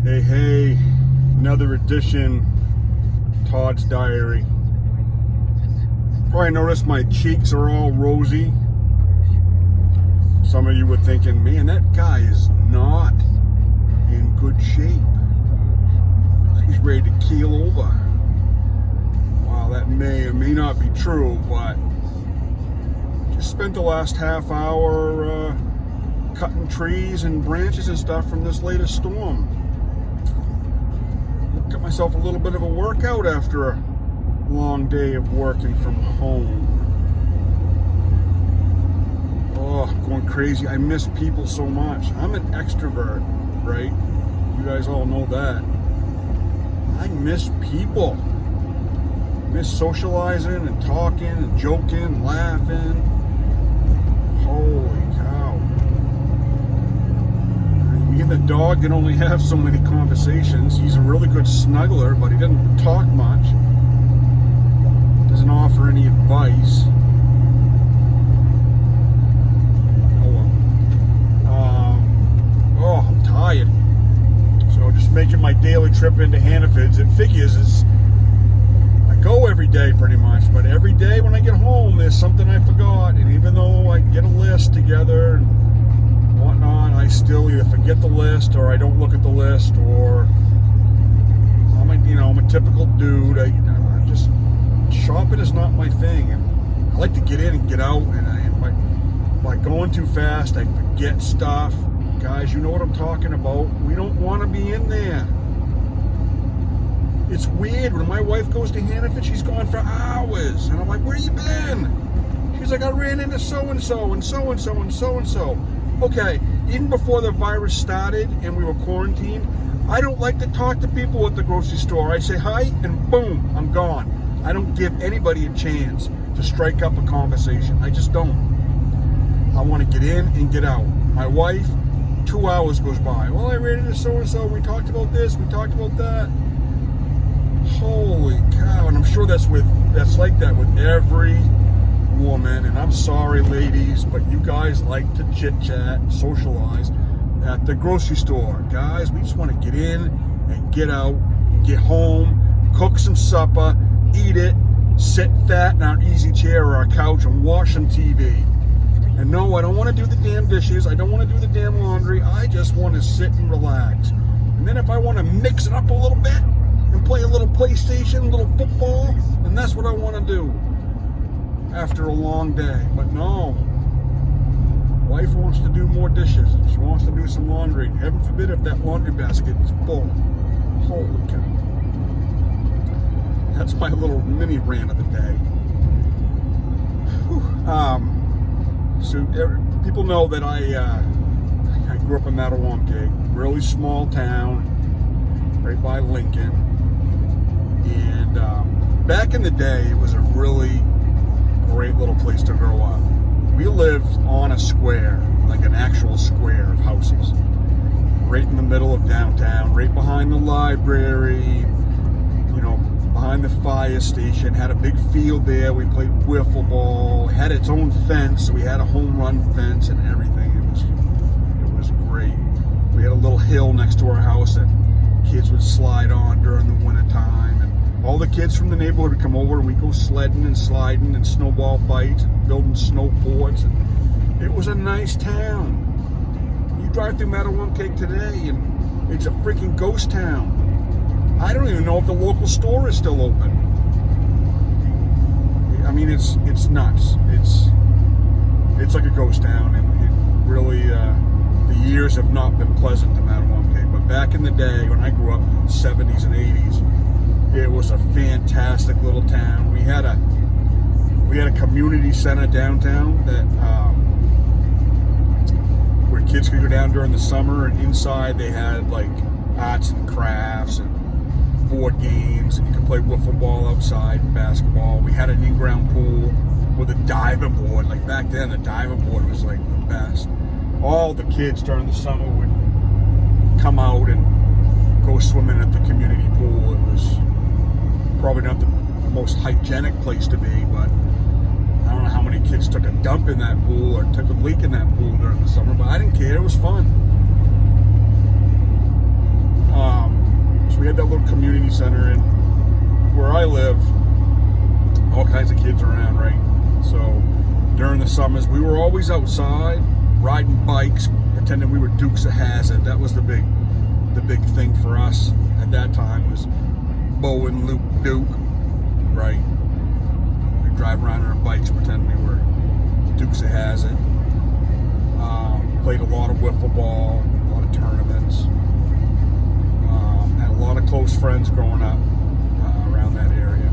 Hey, another edition of Todd's Diary. Probably noticed my cheeks are all rosy. Some of you were thinking, man, that guy is not in good shape. He's ready to keel over. Wow, that may or may not be true, but just spent the last half hour cutting trees and branches and stuff from this latest storm. Got myself a little bit of a workout after a long day of working from home. Oh, I'm going crazy. I miss people so much. I'm an extrovert, right? You guys all know that. I miss people. I miss socializing and talking and joking and laughing. Holy cow. Me and the dog can only have so many conversations. He's a really good snuggler, but he doesn't talk much. Doesn't offer any advice. Oh, I'm tired. So just making my daily trip into Hannaford's. It figures I go every day pretty much, but every day when I get home, there's something I forgot. And even though I get a list together and whatnot, I still either forget the list or I don't look at the list, or I'm a typical dude. I just shopping is not my thing, and I like to get in and get out, and by going too fast, I forget stuff. Guys, you know what I'm talking about. We don't want to be in there. It's weird when my wife goes to Hannaford, she's gone for hours, and I'm like, where you been? She's like, I ran into so-and-so and so-and-so and so-and-so. Okay, even before the virus started and we were quarantined, I don't like to talk to people at the grocery store. I say hi and boom, I'm gone. I don't give anybody a chance to strike up a conversation. I just don't. I want to get in and get out. My wife, 2 hours goes by. Well, I ran into so-and-so, we talked about this, we talked about that. Holy cow, and I'm sure that's like that with every woman, and I'm sorry ladies, but you guys like to chit-chat and socialize at the grocery store. Guys, we just want to get in and get out and get home, cook some supper, eat it, sit fat in our easy chair or our couch and watch some TV. And no, I don't want to do the damn dishes, I don't want to do the damn laundry, I just want to sit and relax. And then if I want to mix it up a little bit and play a little PlayStation, a little football, then that's what I want to do after a long day. But no, wife wants to do more dishes. She wants to do some laundry. Heaven forbid if that laundry basket is full. Holy cow. That's my little mini rant of the day. Whew. So people know that I grew up in Mattawamkeag, really small town, right by Lincoln. And back in the day, it was a really great little place to grow up. We lived on a square, like an actual square of houses, right in the middle of downtown, right behind the library, behind the fire station, had a big field there. We played wiffle ball, had its own fence, so we had a home run fence and everything. It was great. We had a little hill next to our house that kids would slide on during the winter time, and all the kids from the neighborhood would come over and we'd go sledding and sliding and snowball fights and building snow forts, and it was a nice town. You drive through Mattawamkeag today and it's a freaking ghost town. I don't even know if the local store is still open. I mean, it's nuts. It's like a ghost town, and it really, the years have not been pleasant to Mattawamkeag. But back in the day, when I grew up in the 70s and 80s, it was a fantastic little town. We had a community center downtown that where kids could go down during the summer, and inside they had like arts and crafts and board games, and you could play wiffle ball outside and basketball. We had an in-ground pool with a diver board. Like back then, the diver board was like the best. All the kids during the summer would come out and go swimming at the community pool. It was probably not the most hygienic place to be, but I don't know how many kids took a dump in that pool or took a leak in that pool during the summer, but I didn't care. It was fun. that little community center, and where I live, all kinds of kids around, right? So during the summers, we were always outside riding bikes, pretending we were Dukes of Hazzard. That was the big thing for us at that time, was Bo and Luke Duke, right? We'd drive around on our bikes, pretend we were Dukes of Hazzard. Played a lot of wiffle ball, a lot of tournaments. Had a lot of close friends growing up around that area.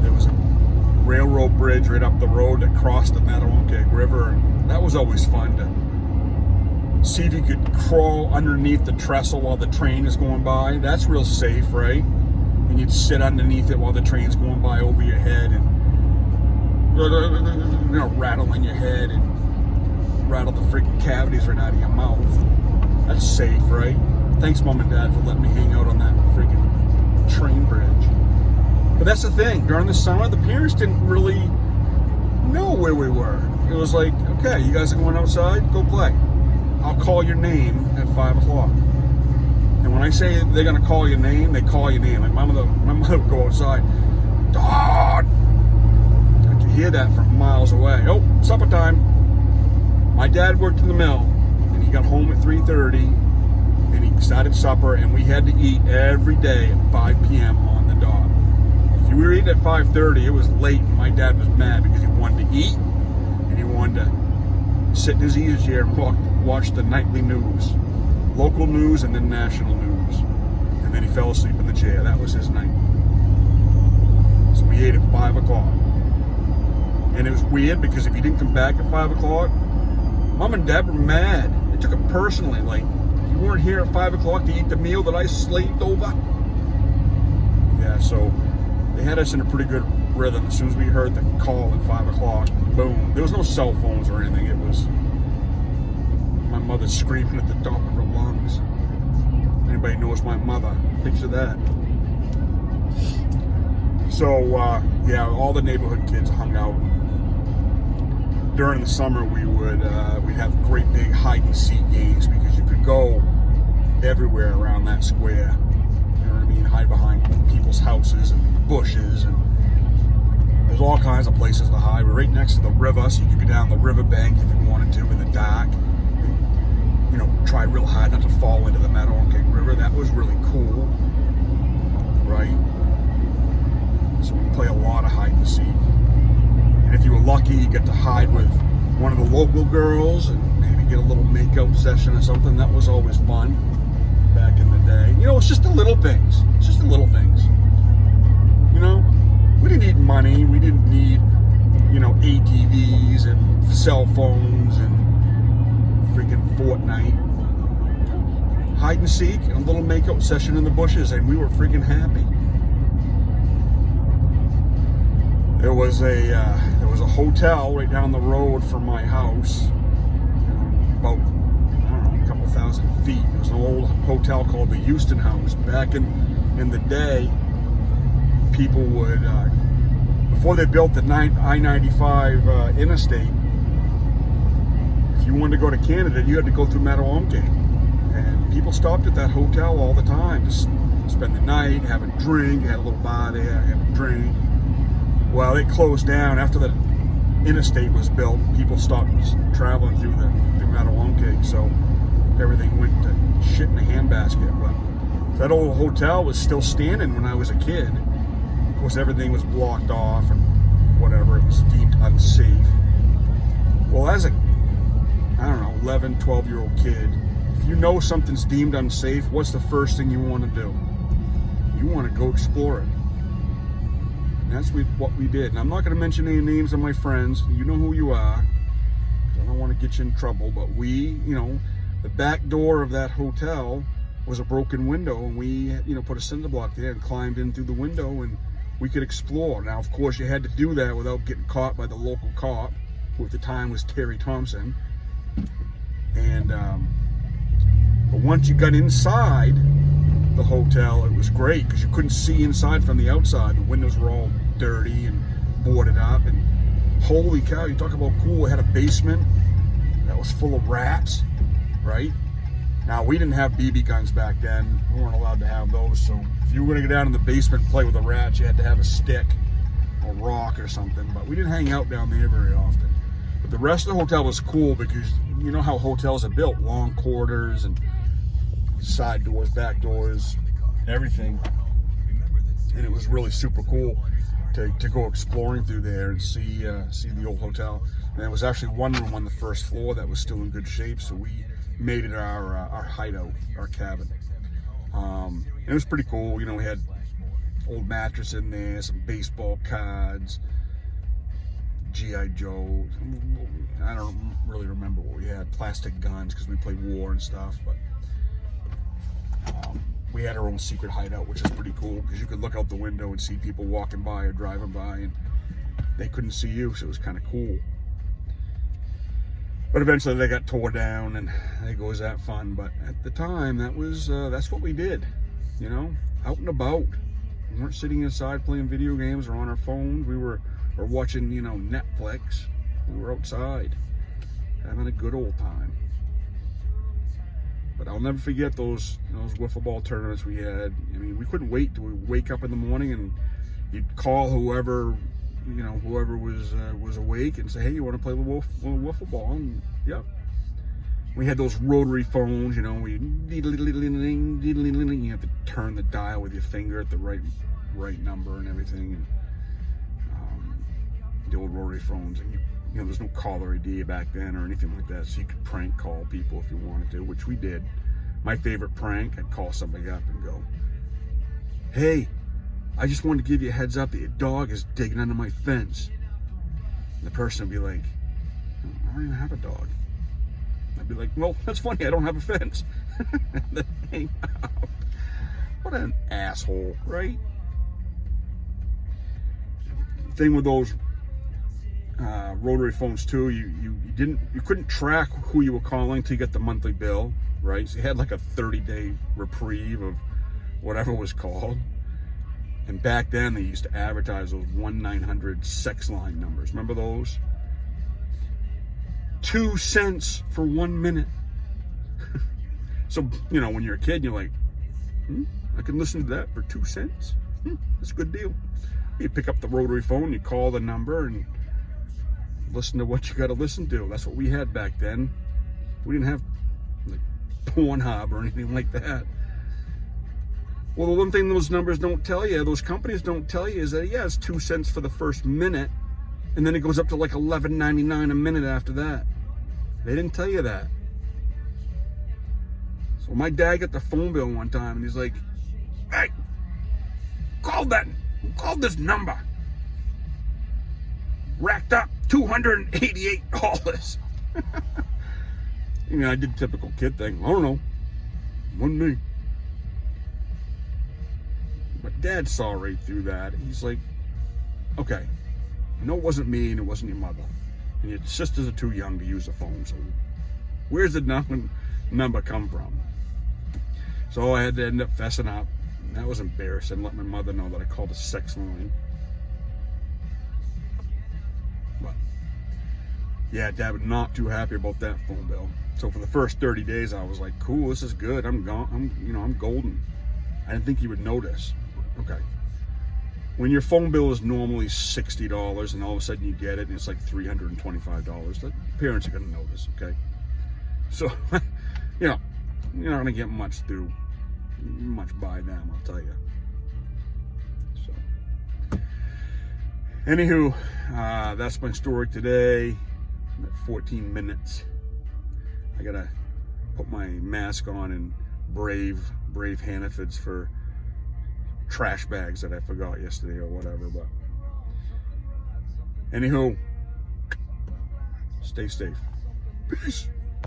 There was a railroad bridge right up the road that crossed the Mattawamkeag River, and that was always fun to see if you could crawl underneath the trestle while the train is going by. That's real safe, right? And you'd sit underneath it while the train's going by over your head, and rattle in your head and rattle the freaking cavities right out of your mouth. That's safe, right? Thanks, Mom and Dad, for letting me hang out on that freaking train bridge. But that's the thing. During the summer, the parents didn't really know where we were. It was like, okay, you guys are going outside? Go play. I'll call your name at 5 o'clock. And when I say they're going to call your name, they call your name. Like my mother would go outside. Dad! I could hear that from miles away. Oh, supper time. My dad worked in the mill, and he got home at 3:30, and he started supper, and we had to eat every day at 5 p.m. on the dot. If you were eating at 5:30, it was late, and my dad was mad because he wanted to eat, and he wanted to sit in his easy chair and watch the nightly news, local news and then national news, and then he fell asleep in the chair. That was his night. So we ate at 5 o'clock. And it was weird because if you didn't come back at 5 o'clock, Mom and Dad were mad. They took it personally, like, you weren't here at 5 o'clock to eat the meal that I slaved over. Yeah, so they had us in a pretty good rhythm. As soon as we heard the call at 5 o'clock, boom. There was no cell phones or anything. It was my mother screaming at the top of her lungs. Anybody knows my mother, picture that. So, yeah, all the neighborhood kids hung out. During the summer, we'd have great big hide and seek games because you could go everywhere around that square. You know what I mean? Hide behind people's houses and bushes, and there's all kinds of places to hide. We're right next to the river, so you could go down the riverbank if you wanted to in the dark. And, you know, try real hard not to fall into the Mattawamkeag River. That was really cool, right? So we play a lot of hide and seek. And if you were lucky, you get to hide with one of the local girls and maybe get a little makeout session or something. That was always fun back in the day. You know, it's just the little things. It's just the little things. You know, we didn't need money. We didn't need, you know, ATVs and cell phones and freaking Fortnite. Hide and seek and a little makeout session in the bushes, and we were freaking happy. There was a hotel right down the road from my house, about, I don't know, a couple thousand feet. It was an old hotel called the Houston House. Back in the day, people would, before they built the I-95 interstate, if you wanted to go to Canada, you had to go through Mattawamkeag. And people stopped at that hotel all the time to spend the night, have a drink, had a little bar there, have a drink. Well, it closed down after the interstate was built. People stopped traveling through Mattawamkeag, so everything went to shit in a handbasket. But that old hotel was still standing when I was a kid. Of course, everything was blocked off and whatever. It was deemed unsafe. Well, as a, I don't know, 11, 12-year-old kid, if you know something's deemed unsafe, what's the first thing you want to do? You want to go explore it. And that's what we did. And I'm not going to mention any names of my friends. You know who you are, because I don't want to get you in trouble. But we, you know, the back door of that hotel was a broken window, and we, you know, put a cinder block there and climbed in through the window, and we could explore. Now, of course, you had to do that without getting caught by the local cop, who at the time was Terry Thompson. And but once you got inside the hotel, it was great because you couldn't see inside from the outside. The windows were all dirty and boarded up, and holy cow, you talk about cool. It had a basement that was full of rats, right? Now, we didn't have BB guns back then. We weren't allowed to have those. So if you were going to go down in the basement and play with the rats, you had to have a stick or rock or something. But we didn't hang out down there very often. But the rest of the hotel was cool because you know how hotels are built. Long corridors and side doors, back doors, everything. And it was really super cool to go exploring through there and see the old hotel. And there was actually one room on the first floor that was still in good shape, so we made it our hideout, our cabin. And it was pretty cool. You know, we had old mattress in there, some baseball cards, G.I. Joe. I don't really remember what we had. Plastic guns because we played war and stuff, but we had our own secret hideout, which is pretty cool because you could look out the window and see people walking by or driving by, and they couldn't see you, so it was kind of cool. But eventually they got tore down, and there goes that fun. But at the time, that's what we did, you know, out and about. We weren't sitting inside playing video games or on our phones. We were watching, you know, Netflix. We were outside having a good old time. But I'll never forget those wiffle ball tournaments we had. I mean, we couldn't wait till we wake up in the morning and you'd call whoever was awake and say, hey, you want to play a little wiffle ball? And yep. We had those rotary phones, you know, you have to turn the dial with your finger at the right number and everything. And the old rotary phones, and you know, there's no caller ID back then or anything like that, so you could prank call people if you wanted to, which we did. My favorite prank, I'd call somebody up and go, hey, I just wanted to give you a heads up that your dog is digging under my fence. And the person would be like, I don't even have a dog. I'd be like, well, that's funny, I don't have a fence. And then hang out. What an asshole, right? Thing with those rotary phones too, you couldn't track who you were calling till you get the monthly bill, right? So you had like a 30-day reprieve of whatever was called. And back then they used to advertise those 1-900 sex line numbers. Remember those? 2 cents for 1 minute. So, you know, when you're a kid, you're like, I can listen to that for 2 cents. That's a good deal. You pick up the rotary phone, you call the number, and listen to what you got to listen to. That's what we had back then. We didn't have like Pornhub or anything like that. Well, the one thing those numbers don't tell you, those companies don't tell you, is that, yeah, it's 2 cents for the first minute, and then it goes up to like $11.99 a minute after that. They didn't tell you that. So my dad got the phone bill one time, and he's like, hey, call this number. Racked up $288. You know, I did typical kid thing. I don't know. Wasn't me. But Dad saw right through that. He's like, okay, I know it wasn't me and it wasn't your mother. And your sisters are too young to use a phone, so where's the number come from? So I had to end up fessing up. And that was embarrassing. Let my mother know that I called a sex line. But yeah, Dad was not too happy about that phone bill. So for the first 30 days, I was like, cool, this is good. I'm golden. I didn't think he would notice. Okay. When your phone bill is normally $60 and all of a sudden you get it and it's like $325, the parents are going to notice, okay? So, you know, you're not going to get much by them, I'll tell you. So, anywho, that's my story today. I'm at 14 minutes. I got to put my mask on and brave Hannafords for trash bags that I forgot yesterday or whatever. But anywho, stay safe. Peace.